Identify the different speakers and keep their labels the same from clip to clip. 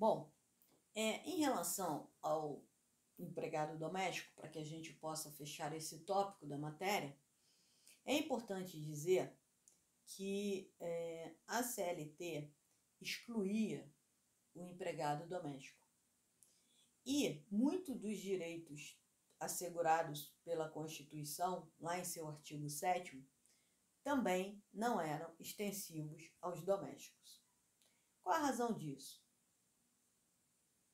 Speaker 1: Bom, em relação ao empregado doméstico, para que a gente possa fechar esse tópico da matéria, é importante dizer que a CLT excluía o empregado doméstico. E muitos dos direitos assegurados pela Constituição, lá em seu artigo 7º, também não eram extensivos aos domésticos. Qual a razão disso?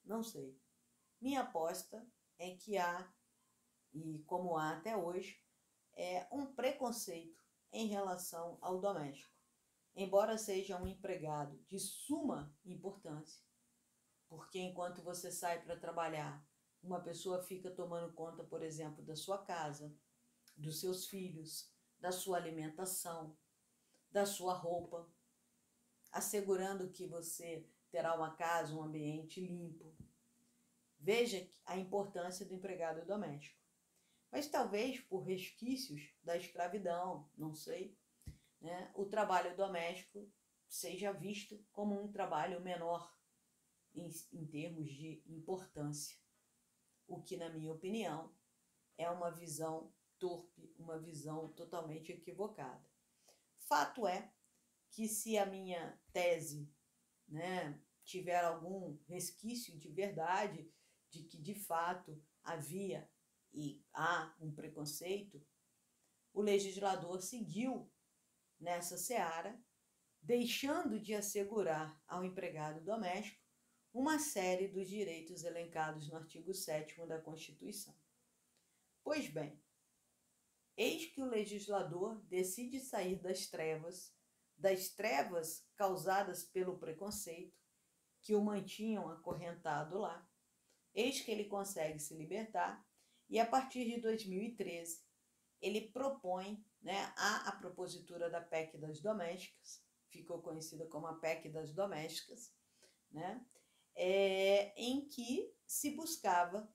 Speaker 1: Não sei. Minha aposta é que há, e como há até hoje, um preconceito em relação ao doméstico. Embora seja um empregado de suma importância, porque enquanto você sai para trabalhar, uma pessoa fica tomando conta, por exemplo, da sua casa, dos seus filhos, da sua alimentação, da sua roupa, assegurando que você terá uma casa, um ambiente limpo. Veja a importância do empregado doméstico. Mas talvez por resquícios da escravidão, não sei, né, o trabalho doméstico seja visto como um trabalho menor em termos de importância, o que, na minha opinião, é uma visão torpe, uma visão totalmente equivocada. Fato é que se a minha tese, né, tiver algum resquício de verdade, de que de fato havia e há um preconceito, o legislador seguiu nessa seara, deixando de assegurar ao empregado doméstico uma série dos direitos elencados no artigo 7º da Constituição. Pois bem, eis que o legislador decide sair das trevas causadas pelo preconceito que o mantinham acorrentado lá. Eis que ele consegue se libertar e, a partir de 2013, ele propõe, né, a propositura da PEC das domésticas, ficou conhecida como a PEC das domésticas, né, em que se buscava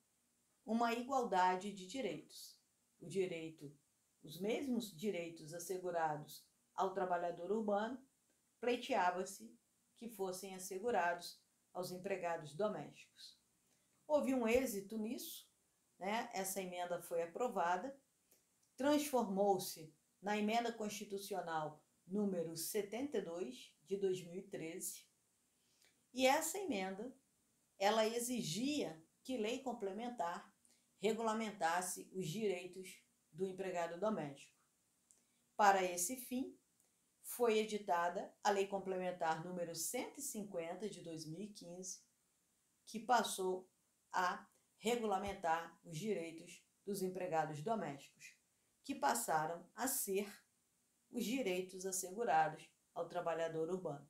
Speaker 1: uma igualdade de direitos. Os mesmos direitos assegurados ao trabalhador urbano, pleiteava-se que fossem assegurados aos empregados domésticos. Houve um êxito nisso, né? Essa emenda foi aprovada, transformou-se na Emenda Constitucional número 72 de 2013, e essa emenda, ela exigia que lei complementar regulamentasse os direitos do empregado doméstico. Para esse fim, foi editada a Lei Complementar número 150 de 2015, que passou a regulamentar os direitos dos empregados domésticos, que passaram a ser os direitos assegurados ao trabalhador urbano.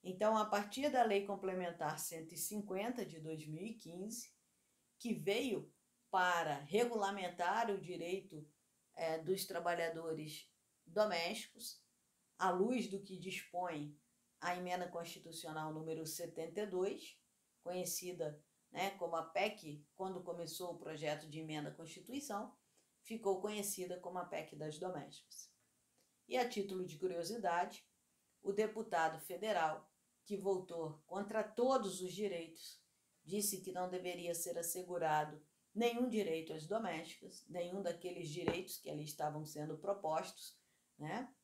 Speaker 1: Então, a partir da Lei Complementar 150 de 2015, que veio para regulamentar o direito dos trabalhadores domésticos, à luz do que dispõe a Emenda Constitucional número 72, conhecida, né, como a PEC, quando começou o projeto de emenda à Constituição, ficou conhecida como a PEC das domésticas. E a título de curiosidade, o deputado federal, que votou contra todos os direitos, disse que não deveria ser assegurado nenhum direito às domésticas, nenhum daqueles direitos que ali estavam sendo propostos, né?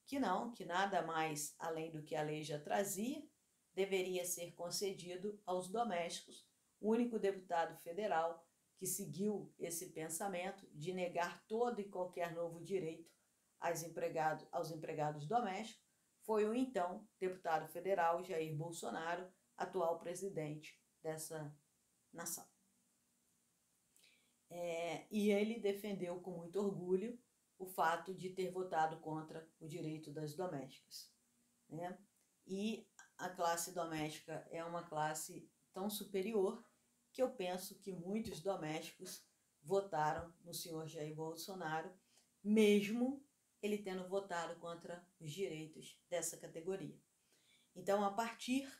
Speaker 1: Que nada mais além do que a lei já trazia, deveria ser concedido aos domésticos. O único deputado federal que seguiu esse pensamento de negar todo e qualquer novo direito aos empregados domésticos foi o então deputado federal Jair Bolsonaro, atual presidente dessa nação. E ele defendeu com muito orgulho o fato de ter votado contra o direito das domésticas, né? E a classe doméstica é uma classe tão superior que eu penso que muitos domésticos votaram no senhor Jair Bolsonaro, mesmo ele tendo votado contra os direitos dessa categoria. Então, a partir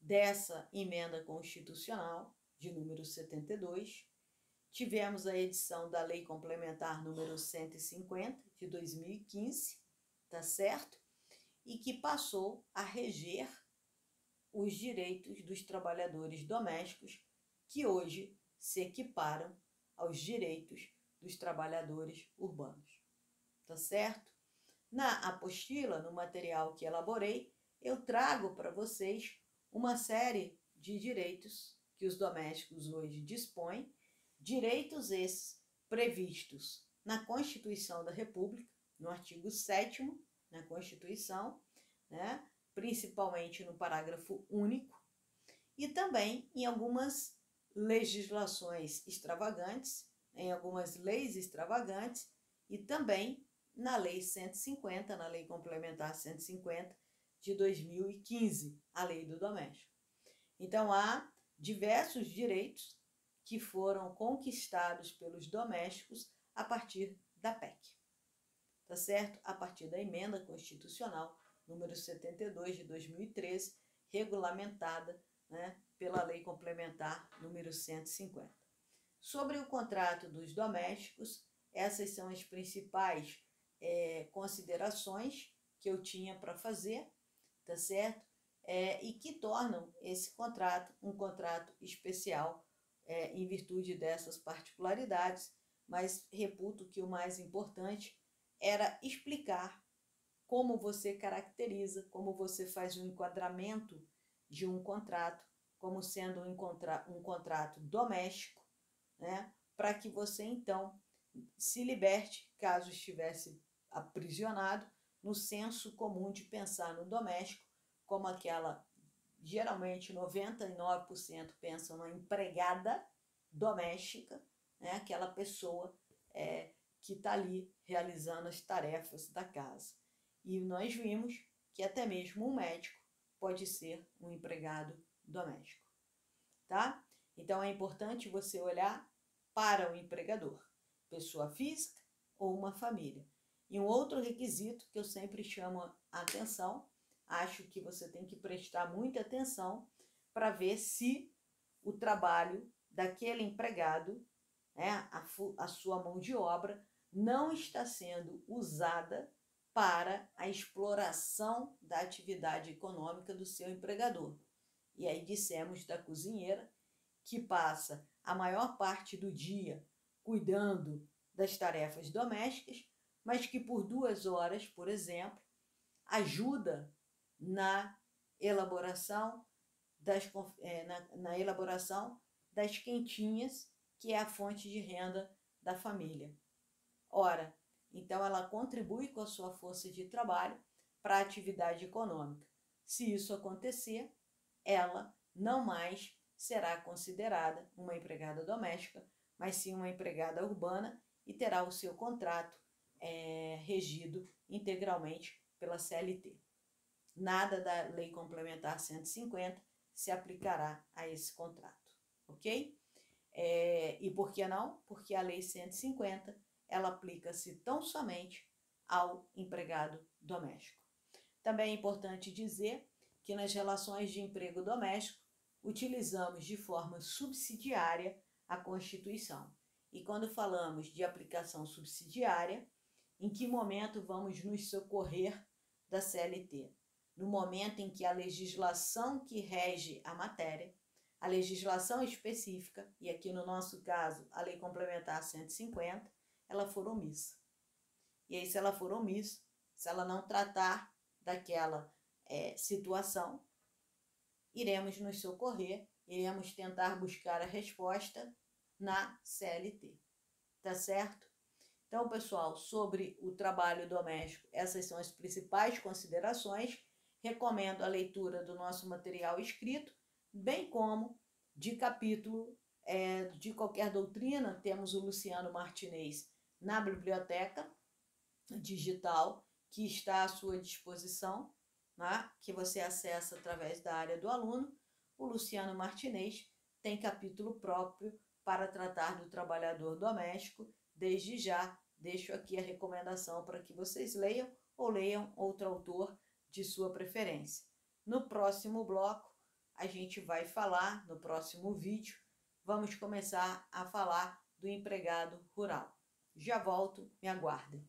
Speaker 1: dessa emenda constitucional de número 72, tivemos a edição da Lei Complementar número 150 de 2015, tá certo? E que passou a reger os direitos dos trabalhadores domésticos, que hoje se equiparam aos direitos dos trabalhadores urbanos. Tá certo? Na apostila, no material que elaborei, eu trago para vocês uma série de direitos que os domésticos hoje dispõem, direitos esses previstos na Constituição da República, no artigo 7º, na Constituição, né, principalmente no parágrafo único, e também em algumas legislações extravagantes, em algumas leis extravagantes, e também na Lei 150, na Lei Complementar 150 de 2015, a Lei do Doméstico. Então, há diversos direitos que foram conquistados pelos domésticos a partir da PEC, tá certo? A partir da Emenda Constitucional número 72 de 2013, regulamentada, né, pela Lei Complementar número 150. Sobre o contrato dos domésticos, essas são as principais considerações que eu tinha para fazer, tá certo? E que tornam esse contrato um contrato especial em virtude dessas particularidades, mas reputo que o mais importante era explicar como você caracteriza, como você faz o enquadramento de um contrato, como sendo um contrato doméstico, né? Para que você, então, se liberte, caso estivesse aprisionado, no senso comum de pensar no doméstico como aquela, geralmente 99% pensam na empregada doméstica, né? Aquela pessoa que está ali realizando as tarefas da casa. E nós vimos que até mesmo um médico pode ser um empregado doméstico, tá? Então é importante você olhar para o empregador, pessoa física ou uma família. E um outro requisito que eu sempre chamo a atenção, acho que você tem que prestar muita atenção para ver se o trabalho daquele empregado, né, a sua mão de obra, não está sendo usada para a exploração da atividade econômica do seu empregador. E aí dissemos da cozinheira, que passa a maior parte do dia cuidando das tarefas domésticas, mas que por 2 horas, por exemplo, ajuda na elaboração das quentinhas, que é a fonte de renda da família. Ora, então ela contribui com a sua força de trabalho para a atividade econômica. Se isso acontecer, ela não mais será considerada uma empregada doméstica, mas sim uma empregada urbana e terá o seu contrato regido integralmente pela CLT. Nada da Lei Complementar 150 se aplicará a esse contrato, ok? E por que não? Porque a Lei 150 ela aplica-se tão somente ao empregado doméstico. Também é importante dizer que nas relações de emprego doméstico utilizamos de forma subsidiária a Constituição. E quando falamos de aplicação subsidiária, em que momento vamos nos socorrer da CLT? No momento em que a legislação que rege a matéria, a legislação específica, e aqui no nosso caso a Lei Complementar 150, ela for omissa. E aí, se ela for omissa, se ela não tratar daquela situação, iremos nos socorrer, iremos tentar buscar a resposta na CLT. Tá certo? Então, pessoal, sobre o trabalho doméstico, essas são as principais considerações. Recomendo a leitura do nosso material escrito, bem como de capítulo de qualquer doutrina. Temos o Luciano Martinez na biblioteca digital, que está à sua disposição, né? Que você acessa através da área do aluno. O Luciano Martinez tem capítulo próprio para tratar do trabalhador doméstico. Desde já, deixo aqui a recomendação para que vocês leiam ou leiam outro autor de sua preferência. No próximo bloco, a gente vai falar, no próximo vídeo, vamos começar a falar do empregado rural. Já volto, me aguardem.